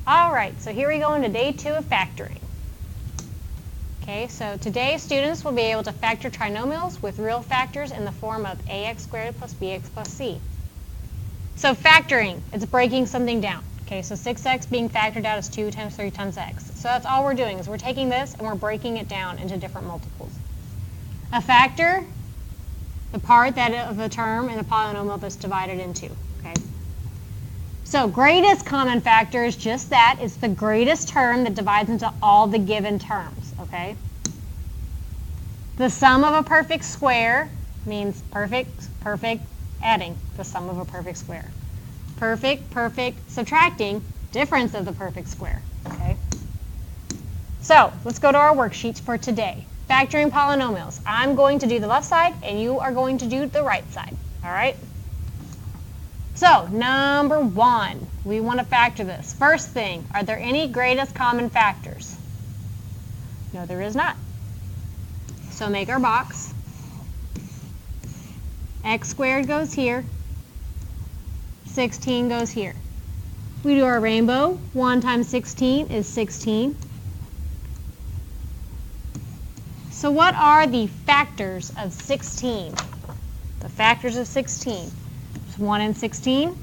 All right, so here we go into day 2 of factoring. Okay, so today students will be able to factor trinomials with real factors in the form of ax squared plus bx plus c. So factoring, it's breaking something down. Okay, so 6x being factored out is 2 times 3 times x. So that's all we're doing is we're taking this and we're breaking it down into different multiples. A factor, the part that of the term in a polynomial that's divided into. Okay. So greatest common factor is just that. It's the greatest term that divides into all the given terms. Okay. The sum of a perfect square means perfect, adding the sum of a perfect square. Perfect, subtracting difference of the perfect square. Okay. So let's go to our worksheets for today. Factoring polynomials. I'm going to do the left side and you are going to do the right side. All right? So number 1, we want to factor this. First thing, are there any greatest common factors? No, there is not. So make our box. X squared goes here. 16 goes here. We do our rainbow. 1 times 16 is 16. So what are the factors of 16? The factors of 16. It's 1 and 16.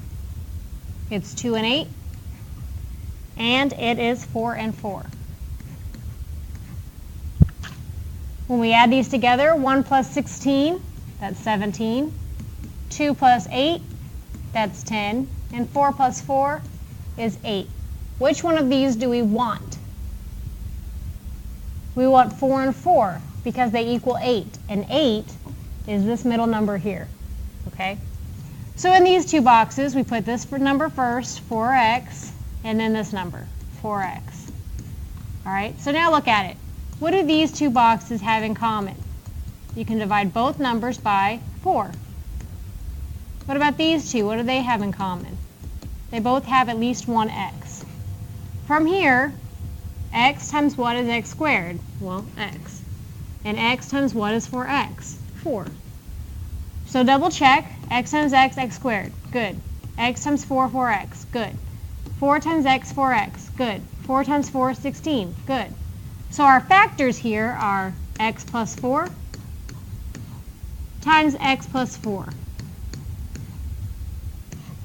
It's 2 and 8. And it is 4 and 4. When we add these together, 1 plus 16, that's 17. 2 plus 8, that's 10. And 4 plus 4 is 8. Which one of these do we want? We want 4 and 4 because they equal 8. And 8 is this middle number here. Okay? So in these two boxes, we put this number first, 4x, and then this number, 4x. All right? So now look at it. What do these two boxes have in common? You can divide both numbers by 4. What about these two? What do they have in common? They both have at least one x. From here, x times what is x squared? Well, x. And x times what is 4x? 4. So double check. X times x, x squared. Good. X times 4, 4x. Good. 4 times x, 4x. Good. 4 times 4 is 16. Good. So our factors here are x plus 4 times x plus 4.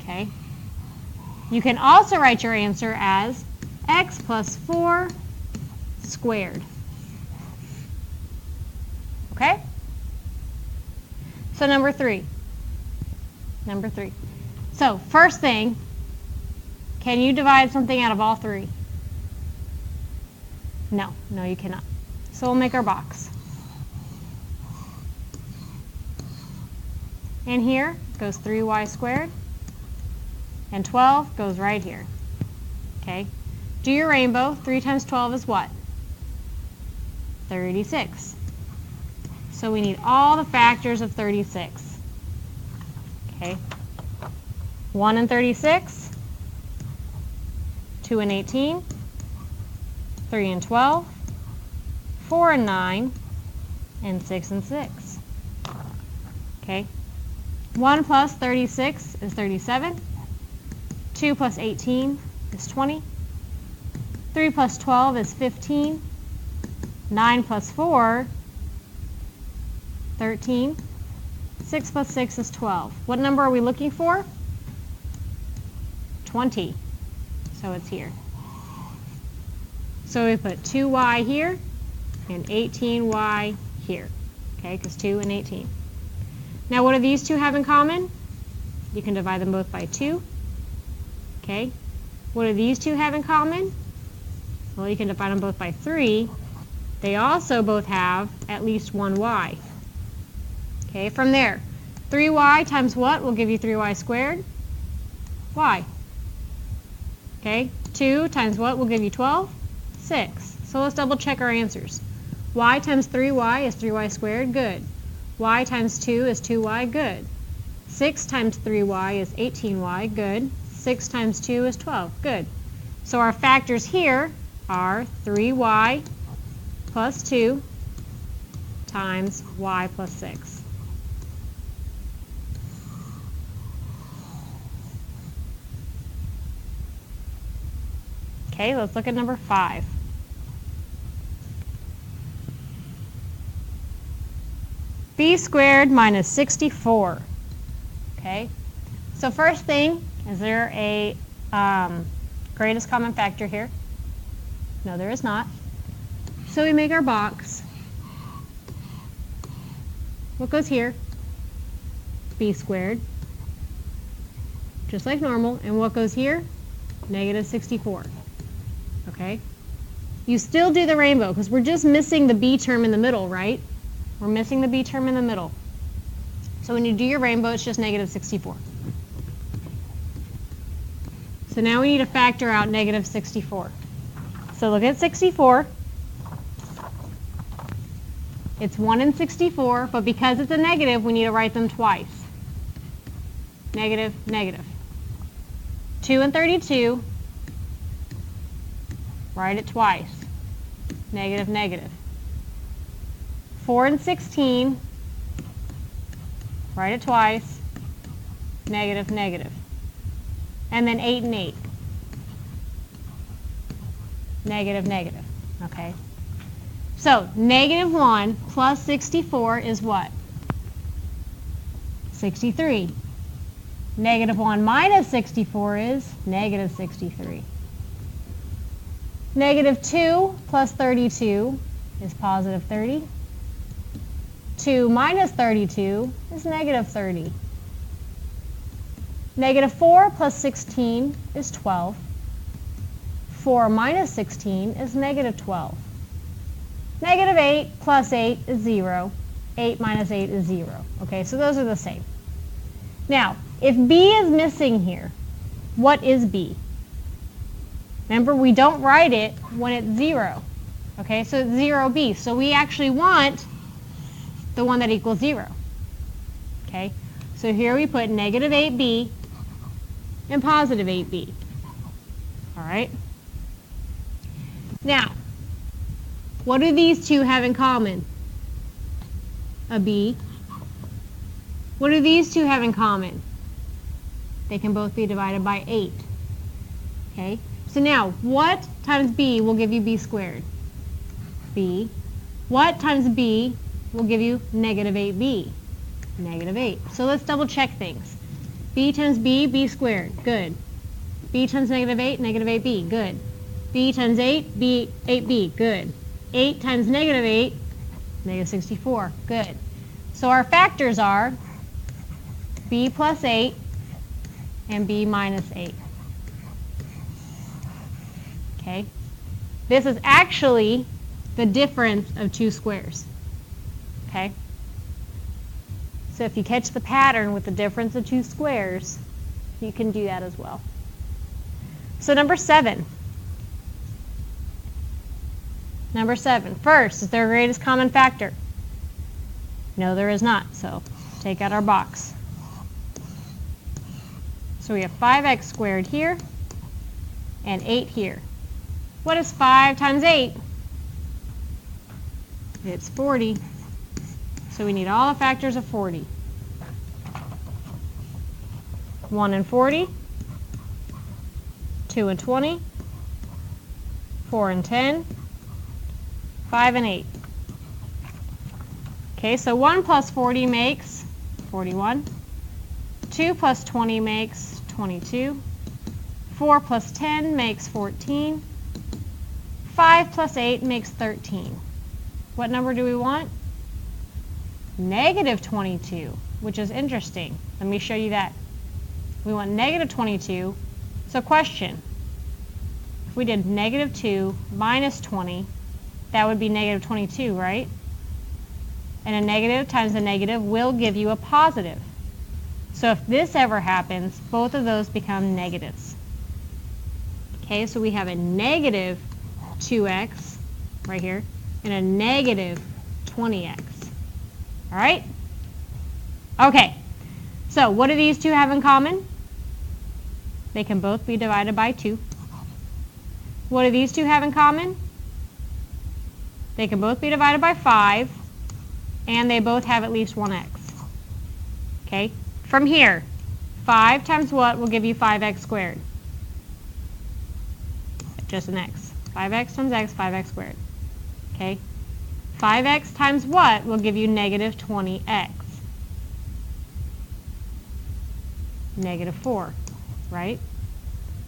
Okay. You can also write your answer as x plus 4 squared. Okay? So number 3. So first thing, can you divide something out of all 3? No, you cannot. So we'll make our box. And here goes 3y squared. And 12 goes right here. Okay? Do your rainbow. 3 times 12 is what? 36. So we need all the factors of 36. Okay? 1 and 36. 2 and 18. 3 and 12. 4 and 9. And 6 and 6. Okay? 1 plus 36 is 37. 2 plus 18 is 20. 3 plus 12 is 15. 9 plus 4, 13. 6 plus 6 is 12. What number are we looking for? 20. So it's here. So we put 2y here and 18y here. Okay, because 2 and 18. Now what do these two have in common? You can divide them both by 2. Okay. What do these two have in common? Well, you can divide them both by 3. They also both have at least one y. Okay, from there, 3y times what will give you 3y squared? Y. Okay, 2 times what will give you 12? 6. So let's double check our answers. Y times 3y is 3y squared, good. Y times 2 is 2y, good. 6 times 3y is 18y, good. 6 times 2 is 12, good. So our factors here are 3y plus 2 times y plus 6. Okay, let's look at number 5. B squared minus 64. Okay, so first thing, is there a greatest common factor here? No, there is not. So we make our box. What goes here? B squared. Just like normal. And what goes here? Negative 64. Okay? You still do the rainbow because we're just missing the B term in the middle, right? We're missing the B term in the middle. So when you do your rainbow, it's just negative 64. So now we need to factor out negative 64. So look at 64. It's 1 and 64, but because it's a negative, we need to write them twice. Negative, negative. 2 and 32, write it twice. Negative, negative. 4 and 16, write it twice. Negative, negative. And then 8 and 8. Negative, negative. Okay. So negative 1 plus 64 is what? 63. Negative 1 minus 64 is negative 63. Negative 2 plus 32 is positive 30. 2 minus 32 is negative 30. Negative 4 plus 16 is 12. 4 minus 16 is negative 12. Negative 8 plus 8 is 0. 8 minus 8 is 0. Okay, so those are the same. Now, if B is missing here, what is B? Remember, we don't write it when it's 0. Okay, so it's 0B. So we actually want the one that equals 0. Okay, so here we put negative 8B and positive 8B. All right? Now, what do these two have in common? A B. What do these two have in common? They can both be divided by 8. Okay? So now, what times B will give you B squared? B. What times B will give you negative 8B? Negative 8. So let's double check things. B times B, B squared. Good. B times negative 8, negative 8B. Good. B times 8, B, 8B. Good. 8 times negative 8, negative 64. Good. So our factors are B plus 8 and B minus 8. Okay? This is actually the difference of two squares. Okay? So if you catch the pattern with the difference of two squares, you can do that as well. So number 7. Number 7. First, is there a greatest common factor? No, there is not. So take out our box. So we have 5x squared here and 8 here. What is 5 times 8? It's 40. So we need all the factors of 40. 1 and 40. 2 and 20. 4 and 10. 5 and 8. Okay, so 1 plus 40 makes 41. 2 plus 20 makes 22. 4 plus 10 makes 14. 5 plus 8 makes 13. What number do we want? Negative 22, which is interesting. Let me show you that. We want negative 22. So question, if we did negative 2 minus 20, that would be negative 22, right? And a negative times a negative will give you a positive. So if this ever happens, both of those become negatives. Okay, so we have a negative 2x right here and a negative 20x. All right? Okay, so what do these two have in common? They can both be divided by 2. What do these two have in common? They can both be divided by 5, and they both have at least one x. Okay? From here, 5 times what will give you 5x squared? just an x. 5x times x, 5x squared. Okay? 5x times what will give you negative 20x? Negative 4, right?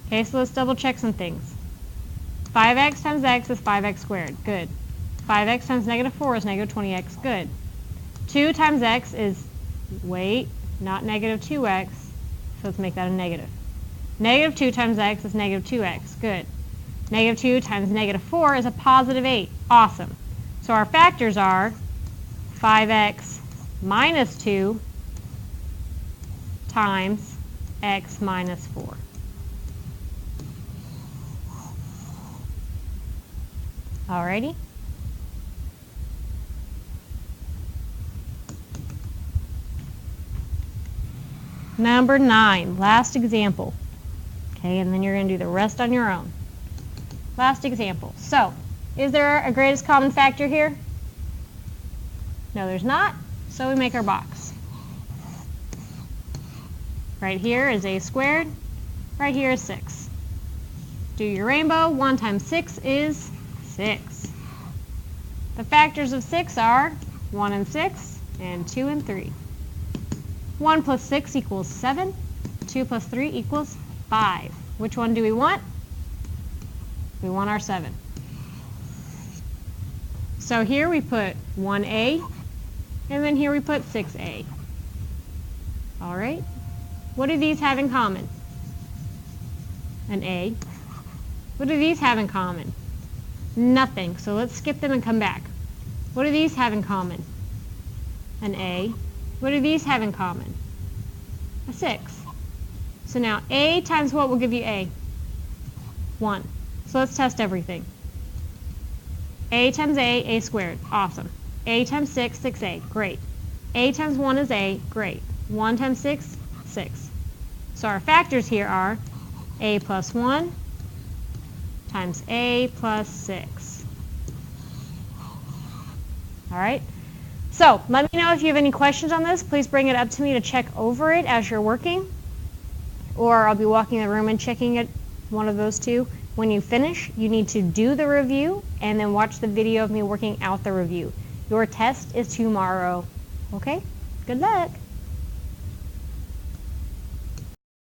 Okay, so let's double check some things. 5x times x is 5x squared. Good. 5x times negative 4 is negative 20x. Good. 2 times x is, wait, not negative 2x, so let's make that a negative. Negative 2 times x is negative 2x. Good. Negative 2 times negative 4 is a positive 8. Awesome. So our factors are 5x minus 2 times x minus 4. Alrighty. Number 9, last example. Okay, and then you're going to do the rest on your own. Last example. So, is there a greatest common factor here? No, there's not. So we make our box. Right here is a squared. Right here is 6. Do your rainbow. 1 times 6 is 6. The factors of 6 are 1 and 6 and 2 and 3. 1 plus 6 equals 7. 2 plus 3 equals 5. Which one do we want? We want our 7. So here we put 1a, and then here we put 6a. All right? What do these have in common? An a. What do these have in common? Nothing. So let's skip them and come back. What do these have in common? An a. What do these have in common? A 6. So now a times what will give you a? 1. So let's test everything. A times a squared. Awesome. A times 6, 6a. Great. A times 1 is a. Great. 1 times 6, 6. So our factors here are a plus 1 times a plus 6. All right? So let me know if you have any questions on this. Please bring it up to me to check over it as you're working. Or I'll be walking the room and checking it, one of those two. When you finish, you need to do the review and then watch the video of me working out the review. Your test is tomorrow. Okay? Good luck.